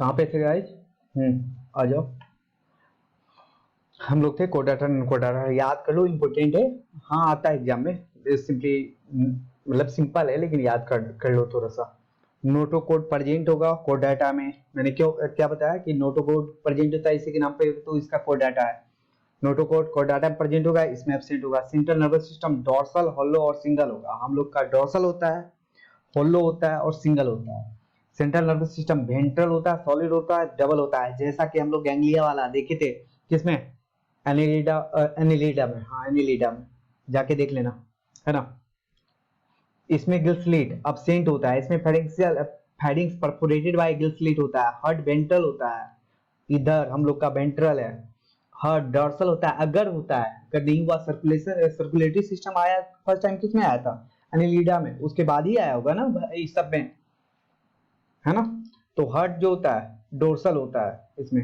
कहाँ पे थे गाइज? आ जाओ। हम लोग थे कोडाटा नॉन कोडाटा, याद कर लो, इम्पोर्टेंट है। हाँ, आता है एग्जाम में। सिंपली मतलब सिंपल है, लेकिन याद कर लो थोड़ा सा। नोटो कोड प्रेजेंट होगा कोडाटा में। मैंने क्यों क्या बताया कि नोटो कोड प्रेजेंट होता है इसी के नाम पे, तो इसका कोडाटा है। नोटो कोड कोडाटा में प्रेजेंट होगा, इसमें एब्सेंट होगा। Central nervous system dorsal, hollow और सिंगल होगा। हम लोग का डोर्सल होता है, होलो होता है और सिंगल होता है। सेंट्रल नर्वस सिस्टम वेंट्रल होता है, सॉलिड होता है, डबल होता है, जैसा कि हम लोग गैंग्लिया वाला देखे थे। किसमें? एनिलिडा, एनिलिडा में। हाँ, एनिलिडा में जाके देख लेना, है ना। इसमें गिल स्लिट absent होता है। इसमें pharyngeal pharynx perforated by gill slit होता है। हार्ट वेंट्रल होता है, इधर हम लोग का वेंट्रल है। हार्ट डॉर्सल होता है, अगर होता है, अगर नहीं हुआ। सर्कुलेशन सर्कुलेटरी सिस्टम आया फर्स्ट टाइम किसमें आया था? एनिलिडा में। उसके बाद ही आया होगा ना इस सब में, है ना। तो हार्ट जो होता है डोर्सल होता है इसमें,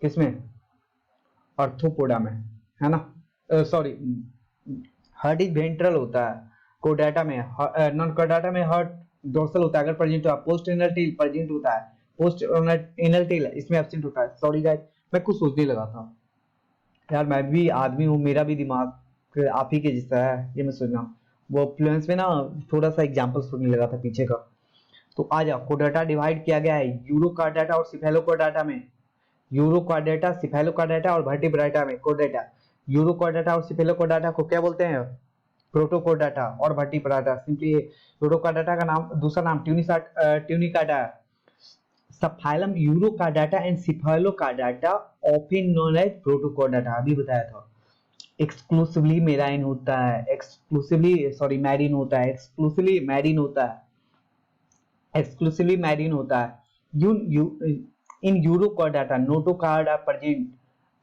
किसमें? अर्थोपोडा में, है ना। सॉरी, हार्ट इज वेंट्रल होता है कोडाटा में। नॉन कोडाटा में हार्ट डोर्सल होता है अगर प्रेजेंट हुआ। पोस्ट एनल टेल प्रेजेंट होता है, पोस्ट एनल टेल इसमें एब्सेंट होता है। सॉरी गाइस, मैं कुछ सोचने लगा था यार। मैं भी आदमी हूँ, मेरा भी दिमाग आप ही के जैसा है, ये मैं सोच रहा हूँ। वो फ्लुएंस में ना थोड़ा सा एग्जाम्पल सुनने लगा था पीछे का। तो आ जाओ, कोडाटा डिवाइड किया गया है यूरो कार्डाटा और सिफेलो कोडाटा में। यूरो कार्डाटा, सिफेलो कार्डाटा और वर्टिब्रेटा में कोडाटा। यूरो कार्डाटा और सिफेलो कोडाटा को क्या बोलते हैं? प्रोटोकोडाटा और वर्टिब्रेटा। सिंपली यूरो कार्डाटा का नाम, दूसरा नाम Tunicata. Subphylum Urochordata and Cephalochordata often known as Protochordata, अभी बताया था। एक्सक्लूसिवली मेराइन होता है, एक्सक्लूसिवली सॉरी मैरिन होता है, एक्सक्लूसिवली मैरिन होता है, एक्सक्लूसिवली मैरिन होता है। U U in Urochordata notochord present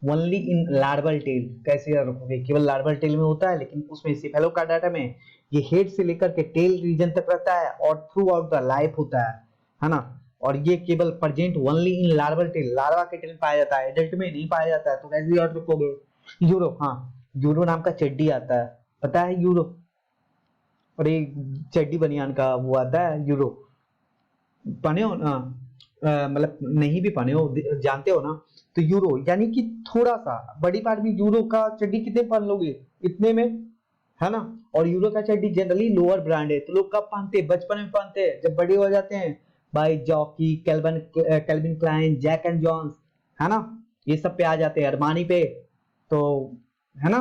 only in larval tail. कैसे याद रखोगे? केवल लार्वल टेल में होता है, लेकिन उसमें सिफेलोकार्डाटा में ये हेड से लेकर के टेल रीजन तक रहता है और थ्रू आउट द लाइफ होता है ना। और ये केवल present only in larval tell, larva के टेल में पाया जाता है, एडल्ट में नहीं पाया जाता है। तो कैसे याद रखोगे? यूरो, हाँ, यूरो नाम का चड्डी आता है, पता है यूरो? और एक चड्डी बनियान का वो आता है यूरो, पहने हो ना? मतलब नहीं भी पहने हो, जानते हो ना। तो यूरो यानी कि थोड़ा सा बड़ी बात भी, यूरो का चड्डी कितने पहन लोगे? इतने में, है ना। और यूरो का चड्डी जनरली लोअर ब्रांड है, तो लोग कब पहनते हैं? बचपन में पहनते हैं, जब बड़े हो जाते हैं भाई Jockey, Calvin Klein, Jack and Jones, है ना, ये सब पे आ जाते हैं, अरमानी पे, तो, है ना।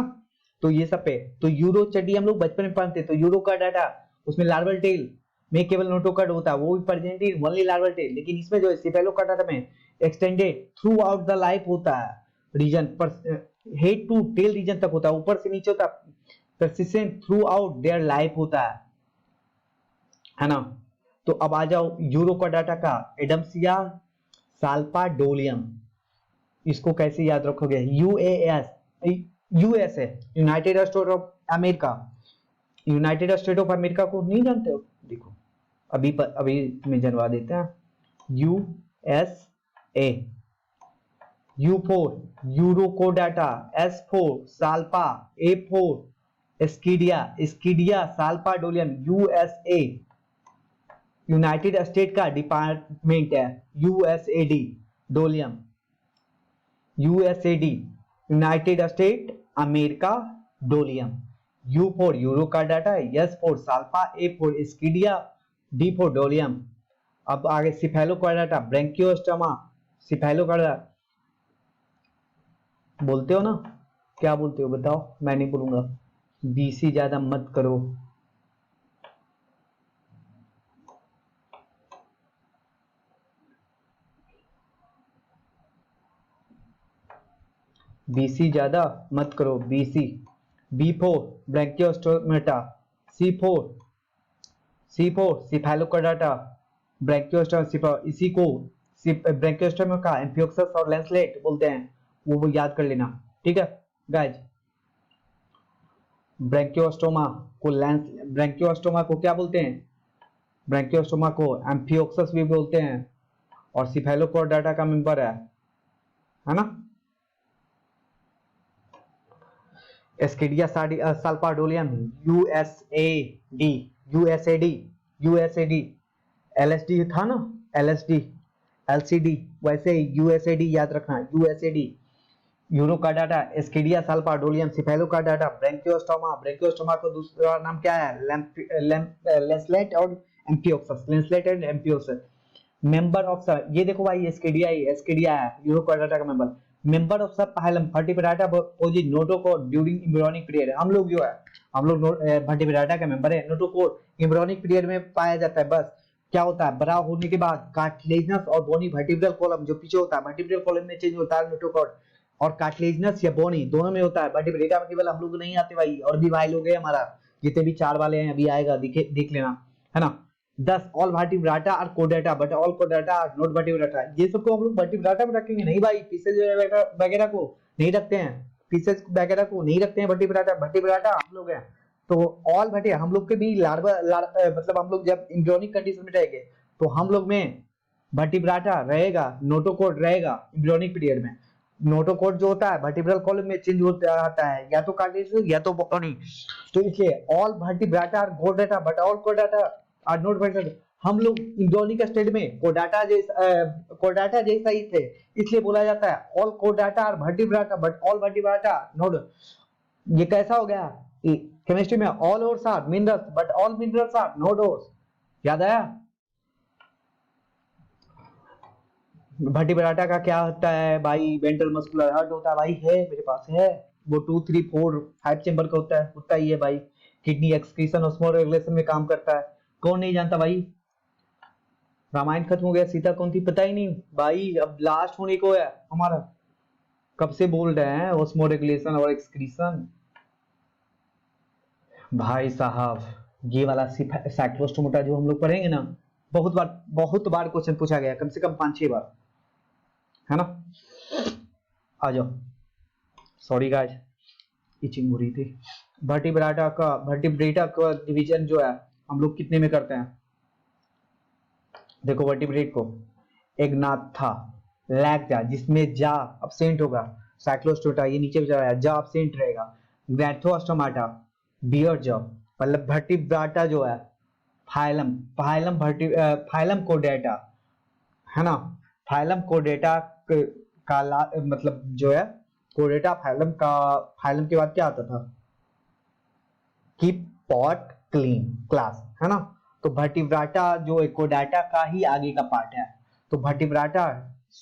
तो ये सब पे तो यूरो चड्डी हम लोग बचपन में पहनते हैं। तो यूरो का डाटा उसमें लार्वल टेल में केवल नोटो कट होता है, वो भी present in only larval tail. लेकिन इसमें जो है सिफेलो का डाटा में extended through out the life होता है, रीजन पर हेड टू टेल रीजन तक होता है, ऊपर से नीचे होता है, persistent through out their life होता है ना। तो अब आ जाओ यूरो का डाटा का एडम्सिया साल्पाडोलियम। इसको कैसे याद रखोगे? यूएएस, यूएस है, United state of America. United state of America को नहीं जानते हो? देखो, अभी तुम्हें जनवा देते हैं। US A, U for Urochordata, S for Salpa, A for Ascidia, Ascidia Salpa Doliolum, USA United State का डिपार्टमेंट है, USAD Doliolum, USAD United State America Doliolum. U for Uro का data, S for Salpa, A for Ascidia, D for Doliolum. अब आगे Cephalo का data Branchiostoma, Cephalo का data बोलते हो ना, क्या बोलते हो बताओ? मैं नहीं बोलूंगा, बीसी ज्यादा मत करो। बीसी ज्यादा मत करो, बीसी। बी फोर ब्रेंकियोस्टोमेटा, सी फोर सिफेलोकोडाटा, ब्रेंकियोस्टोमा, इसी को ब्रेंकियोस्टोमा का एम्फियोक्सस और लैंसलेट बोलते हैं, वो याद कर लेना, ठीक है गाइज। ब्रेंकियोस्टोमा को ब्रेंकियोस्टोमा को क्या बोलते हैं? ब्रेंकियोस्टोमा को एम्फियोक्सस भी बोलते हैं, और सिफेलोकोडाटा का मेंबर है ना। एस्किडिया साल्पाडोलियम, यूएसएडी, यूएसएडी, यूएसएडी, एलएसडी था ना, LSD, LCD, वैसे USAD याद रखना, USAD, यूरोकार्डाटा, एस्किडिया सल्फाडोलियम, सिफेलोकार्डाटा, ब्रेंकियोस्टोमा, ब्रेंकियोस्टोमा का दूसरा नाम क्या है, लेंसलेट और amphioxus, lancelet and amphioxus. Member of sub, ये देखो भाई एस्किडिया ही, एस्किडिया है यूरोकार्डाटा का member. Member of subphylum Vertebrata possess notochord during embryonic period, हम लोग जो है हम लोग वर्टिब्रेटा के मेंबर है। नोटोकोर एम्ब्रियोनिक पीरियड में पाया जाता है, बस क्या होता है, बड़ा होने के बाद कार्टिलेजिनस और बोनी वर्टिब्रल कॉलम जो पीछे होता है, वर्टिब्रल कॉलम में चेंज होता है नोटोकोर, और कार्टिलेजिनस या बोनी दोनों में होता है। वर्टिब्रेटा में केवल हम लोग नहीं आते भाई, और भी भाई लोग हैं हमारा, जितने भी चार वाले हैं अभी आएगा, देख लेना, है ना। 10 all vertebrata are कोडाटा but all कोडाटा आर नॉट वर्टिब्रेटा, ये सब को हम लोग वर्टिब्रेटा में रखेंगे नहीं भाई, पीसेज वगैरह को नहीं रखते हैं, पीसेज वगैरह को नहीं रखते हैं वर्टिब्रेटा, वर्टिब्रेटा हम लोग हैं। तो ऑल भटे हम लोग के भी लार्वा मतलब हम लोग जब एम्ब्रियोनिक कंडीशन में रहेंगे तो हम लोग में वर्टिब्रेटा रहेगा, नोटोकोड रहेगा एम्ब्रियोनिक पीरियड में। नोटोकोड जो होता है वर्टिब्रल कॉलम में चेंज होता रहता है, या तो कार्टिलेजिनस या तो बोनी। तो इसलिए all vertebrata are कोडाटा but all कोडाटा आर नॉट वर्टिब्रेटा, हम लोग एम्ब्रियोनिक स्टेट में कोडाटा जैसा ही थे, इसलिए बोला जाता है ऑल कोडाटा are Vertebrata but all Vertebrata not. ये कैसा हो गया केमिस्ट्री में, all ores are minerals but all minerals are not ores, याद आया। वर्टिब्रेटा का क्या होता है भाई, वेंट्रल मस्कुलर हार्ट होता है भाई, है मेरे पास है वो 2 3 4 5 चेंबर का होता है, उतना ही है भाई। किडनी एक्सक्रीशन ऑस्मोल रेगुलेशन में काम करता है, कौन नहीं जानता भाई। रामायण खत्म हो गया, सीता कौन थी पता ही नहीं भाई, अब लास्ट होने को है हमारा, कब से बोल रहे हैं ऑस्मोल रेगुलेशन और एक्सक्रीशन। भाई साहब ये वाला साइक्लोस्टोमाटा जो हम लोग पढ़ेंगे ना, बहुत बार क्वेश्चन पूछा गया, कम से कम 5-6 बार, है ना। आ जाओ, सॉरी गाइस इचिंग हो रही थी। वर्टिब्रेटा का डिवीजन जो है हम लोग कितने में करते हैं, देखो वर्टिब्रेट को एग्नाथा, लैक्टा जिसमें जा अब्सेंट होगा, साइक्लोस्टोमाटा ये नीचे जा रहा है, जा अब्सेंट रहेगा, ग्नैथोस्टोमाटा बियर जॉ, मतलब वर्टिब्रेटा जो है फाइलम फाइलम कोडेटा, है ना। फाइलम कोडेटा का मतलब जो है कोडेटा फाइलम के बाद क्या आता था, कीप पॉट क्लीन क्लास, है ना। तो वर्टिब्रेटा जो है कोडेटा का ही आगे का पार्ट है, तो वर्टिब्रेटा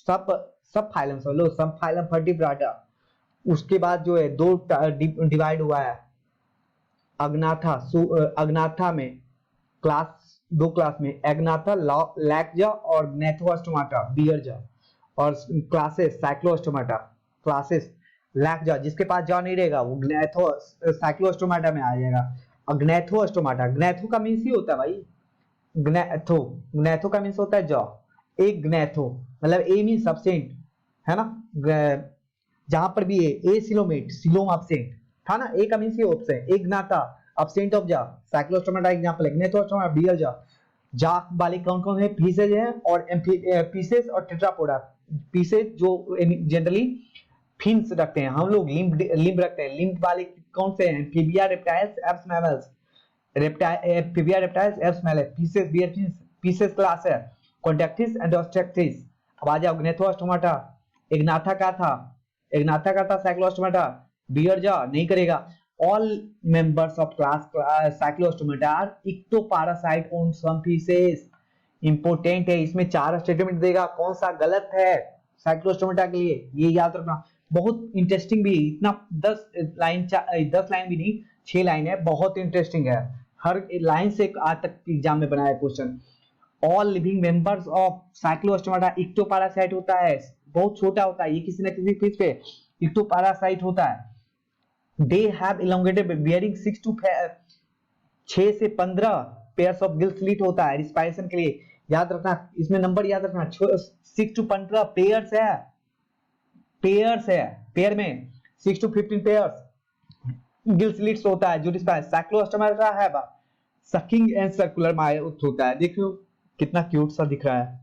सब फाइलम समझ लो, सब फाइलम वर्टिब्रेटा। उसके बाद जो है दो डिवाइड हुआ है, अग्नाथा में दो क्लास में, एग्नाथा लैक्जा और ग्नैथोस्टोमाटा बियरजा, और क्लासेस साइक्लोस्टोमाटा, क्लासेस लैक्जा जिसके पास जा नहीं रहेगा वो साइक्लोस्टोमाटा में आ जाएगा। और ग्नैथो का मीन्स ही होता है भाई, ग्नैथो का मीन्स होता है जॉ, एक ग्नैथो मतलब ए मीन्स अब्सेंट, है ना। जहां पर भी ए सिलोमेट सिलोम अब्सेंट था ना, ए का मीन्स ही होता है, एक ग्नाथा अब्सेंट ऑफ जा, साइक्लोस्टोमाटा एग्जांपल है, ग्नैथोस्टोमाटा बियर जा वाले कौन है, पीसेज है और पीसेज और टेट्रापोडा। पीसेज जो जनरली फिन्स रखते हैं, हम लोग लिम्ब रखते हैं, लिम्ब वाले कौन से हैं, Amphibia reptiles apes mammals, Amphibia reptiles apes mammals, Pisces bear fins Pisces class है, कॉन्टेक्टिस एंड ऑस्ट्रेक्टिस। अब आ जाओ ग्नैथोस्टोमाटा, एग्नाथा का था साइक्लोस्टोमाटा, बियर जा नहीं करेगा। All members of class cyclostomata are ectoparasite on some species। Important है, इसमें 4 स्टेटमेंट देगा, कौन सा गलत है साइक्लोस्टोमाटा के लिए, ये याद रखना। बहुत इंटरेस्टिंग भी, इतना 10 लाइन भी नहीं, 6 लाइन है, बहुत इंटरेस्टिंग है, हर लाइन से आज तक एग्जाम में बनाया question. All living members of Cyclostomata ectoparasite होता है, बहुत छोटा होता है ये, किसी न किसी फिश पे इक्टोपारासाइट होता है। They have elongated bearing 6 से 15 pairs of gill slit होता है रिस्पायरेशन के लिए, याद रखना, इसमें नंबर याद रखना, 6 to 15 पेयर्स है, पेयर में 6 to 15 पेयर्स गिल स्लिट्स होता है जो रिस्पायर। साइक्लोस्टोमाटा है सकिंग एंड सर्कुलर माउथ होता है, देखो कितना क्यूट सा दिख रहा है,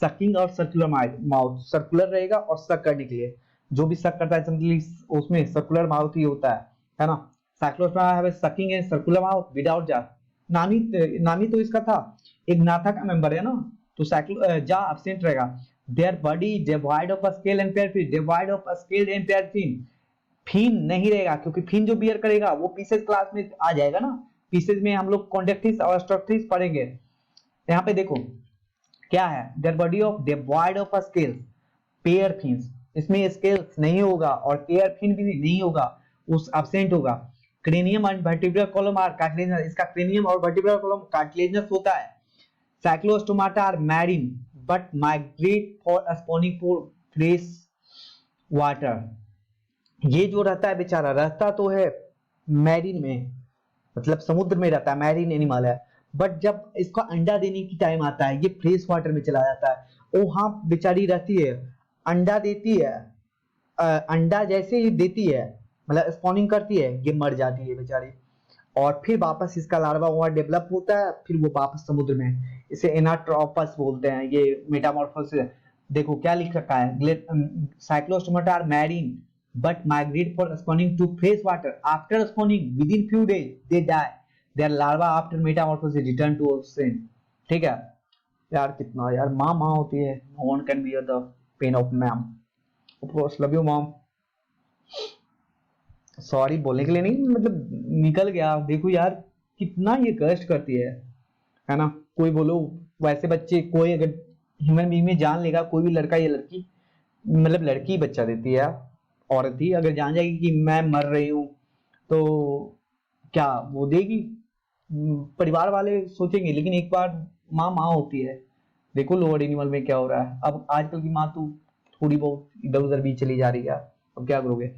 सकिंग और सर्कुलर माउथ, सर्कुलर रहेगा और सक करने के लिए, जो भी सक करता है जनरली उसमें सर्कुलर माउथ ही होता है ना। साइक्लोस्टोमाटा है sucking and circular mouth without जा, नामी तो इसका था, एग्नाथा का मेंबर है ना, तो जा absent रहेगा। their body devoid of a scale and pair fin, devoid of a scale and pair fin, fin नहीं रहेगा क्योंकि फिन जो बियर करेगा वो पीसेज क्लास में आ जाएगा ना। पीसेज में हम लोग कॉन्डेक्टिस और स्ट्रक्टिस पढ़ेंगे। यहाँ पे देखो क्या है, their body of divide of a scales pair fins, इसमें स्केल्स नहीं होगा और पेयर फिन भी नहीं होगा, उस एब्सेंट होगा। Cranium and vertebral column are cartilaginous, इसका क्रेनियम और वर्टिब्रल कॉलम कार्टिलेजिनस होता है। Cyclostomata are marine but migrate for spawning for fresh water. ये जो रहता है बेचारा, रहता तो है मैरीन में, मतलब समुद्र में रहता है, मैरीन एनिमल है, बट जब इसका अंडा देने की टाइम आता है ये फ्रेश वाटर में चला जाता है। वहां बेचारी रहती है, अंडा देती है, अंडा जैसे ही देती है मतलब स्पॉनिंग करती है, ये मर जाती है बेचारी, और फिर वापस इसका लार्वा वहां डेवलप होता है, फिर वो वापस समुद्र में, इसे एनाट्रोपस बोलते हैं। ये मेटामॉर्फोसिस देखो क्या लिख रखा है, cyclostomata are marine but migrate for spawning to fresh water. After spawning, within few days, they die. Their larva after metamorphosis return to ocean. ठीक है यार, कितना यार माँ होती है। No one can bear the pain of ma'am. Of course, love you mom. Sorry बोलने के लिए नहीं, मतलब निकल गया। देखो यार कितना ये कष्ट करती है ना। कोई बोलो वैसे बच्चे, कोई अगर ह्यूमन बीइंग में जान लेगा, कोई भी लड़का या लड़की, मतलब लड़की बच्चा देती है, औरत ही अगर जान जाएगी कि मैं मर रही हूं तो क्या वो देगी? परिवार वाले सोचेंगे, लेकिन एक बार माँ होती है। देखो लोअर एनिमल में क्या हो रहा है। अब आजकल की माँ तो थोड़ी बहुत इधर उधर भी चली जा रही है, अब क्या करोगे।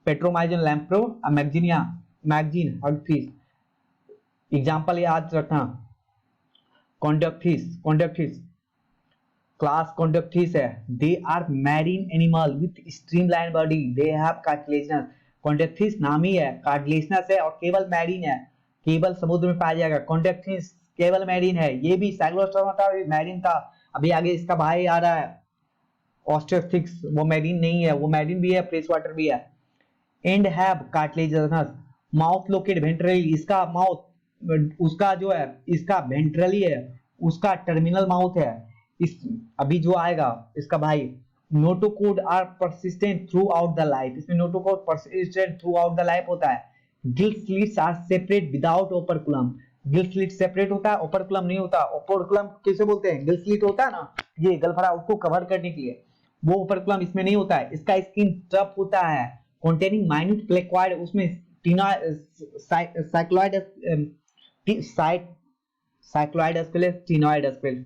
Petromyzon lamprey Myxine Myxine hagfish, example याद रखना। कॉन्डक्टिस क्लास कॉन्डक्टिस है। They are marine animal with streamline body, they have cartilaginous. Chondrichthyes नाम ही है, कार्टिलेजिनस है और केवल मैरीन है, केवल समुद्र में पाया जाएगा। कॉन्डक्टिस केवल मैरीन है। ये भी साइक्लोस्टोमाटा मैरीन था, अभी आगे इसका भाई आ रहा है ऑस्ट्रोथिक्स, वो मैरीन नहीं है, वो मैरीन भी है, फ्रेश वाटर भी है। And have cartilaginous. Mouth locate ventrally, इसका माउथ उसका जो है इसका वेंट्रली है, उसका टर्मिनल माउथ है। इस अभी जो आएगा इसका भाई, notochord are persistent throughout the life, इसमें notochord persistent throughout the life होता है। Gill slits are separate without operculum, gill slit separate होता है, ओपरकुलम नहीं होता। ओपरकुलम किसे बोलते हैं? गिल स्लिट होता है ना, ये गलफड़ा उसको कवर करने के लिए, वो ओपरकुलम इसमें नहीं होता है। इसका स्किन टफ होता है, containing minute placoid, उसमें साइक्लोइड टीनोइड स्पेल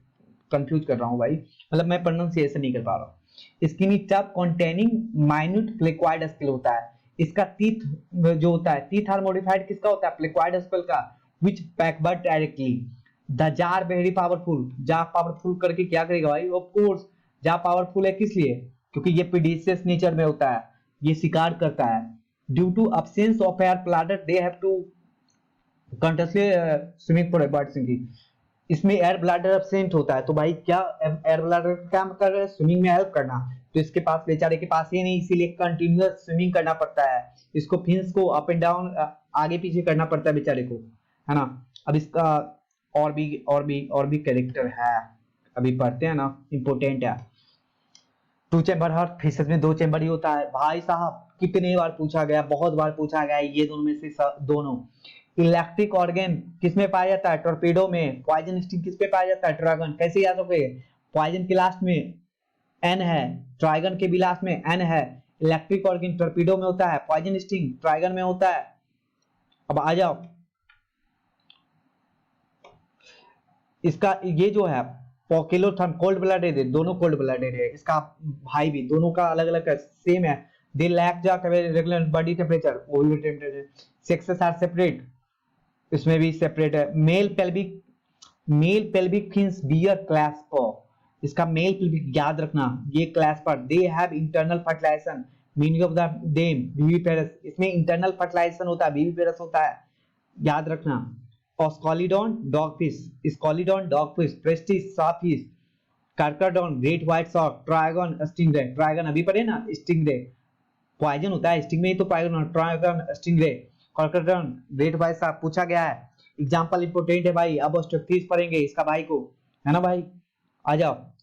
कंफ्यूज कर रहा हूं भाई, मतलब मैं प्रोनाउंसिएशन नहीं कर पा रहा हूं। Skinny tough containing minute placoid scale होता है। इसका टीथ जो होता है, टीथ आर मॉडिफाइड किसका होता है? प्लेक्वाइड स्पेल का, which backward directly. The jar very powerful, जा पावरफुल करके क्या करेगा भाई? ऑफ कोर्स जा पावरफुल है किस लिए? क्योंकि ये प्रीडेशियस नेचर में होता है, ये शिकार करता है। Due to absence of air bladder they have to continuously swimming for bird singing। इसमें एयर ब्लैडर एब्सेंट होता है, तो भाई क्या एयर ब्लैडर क्या कर रहा है? स्विमिंग में हेल्प करना। तो इसके पास बेचारे के पास ये नहीं, इसीलिए कंटिन्यूअस स्विमिंग करना पड़ता है इसको, फिन्स को अप एंड डाउन आगे पीछे करना पड़ता है बेचारे को, है ना। अब इसका और भी कैरेक्टर है, अभी पढ़ते हैं ना, इंपोर्टेंट है। टू चैम्बर हार्ट फिशेस में दो चैम्बर ही होता है भाई साहब, कितने बार पूछा गया, बहुत बार पूछा गया है, ये दोनों में से दोनों। इलेक्ट्रिक ऑर्गन किसमें पाया जाता है? टॉर्पेडो में। पॉइजन स्टिंग किस पे पाया जाता है? ड्रैगन। कैसे याद रखोगे? पॉइजन के लास्ट में एन है, ड्रैगन के भी लास्ट में एन है। इलेक्ट्रिक ऑर्गन टॉर्पेडो में होता है, पॉइजन स्टिंग ड्रैगन में होता है। अब आ जाओ, इसका ये जो है पोकिलोथर्म कोल्ड ब्लडेड है, दोनों कोल्ड ब्लडेड है, इसका भाई भी, दोनों का अलग अलग है, सेम है। दे लैक जा रेगुलर बॉडी टेम्परेचर, वो भी टेम्परेचर। सेक्सेस आर सेपरेट, इसमें भी सेपरेट है। Male pelvic fins bear clasper, इसका मेल पेल्विक याद रखना, ये clasper. They have internal fertilization, meaning of the them viviparous, इसमें इंटरनल फर्टिलाइजेशन होता है, विविपेरस होता है, याद रखना। Oscillodon dogfish, Oscillodon dogfish, Prestige sawfish, Carcharodon great white shark, Trigon stingray, Trigon अभी पढ़े ना, stingray पॉइजन होता है, स्टिंग में ही तो पाएगा। Trigon stingray, Carcharodon great white shark पूछा गया है, एग्जांपल इंपोर्टेंट है भाई। अब ऑस्ट्रोक्टिस पढ़ेंगे इसका भाई को, है ना भाई। आ जाओ।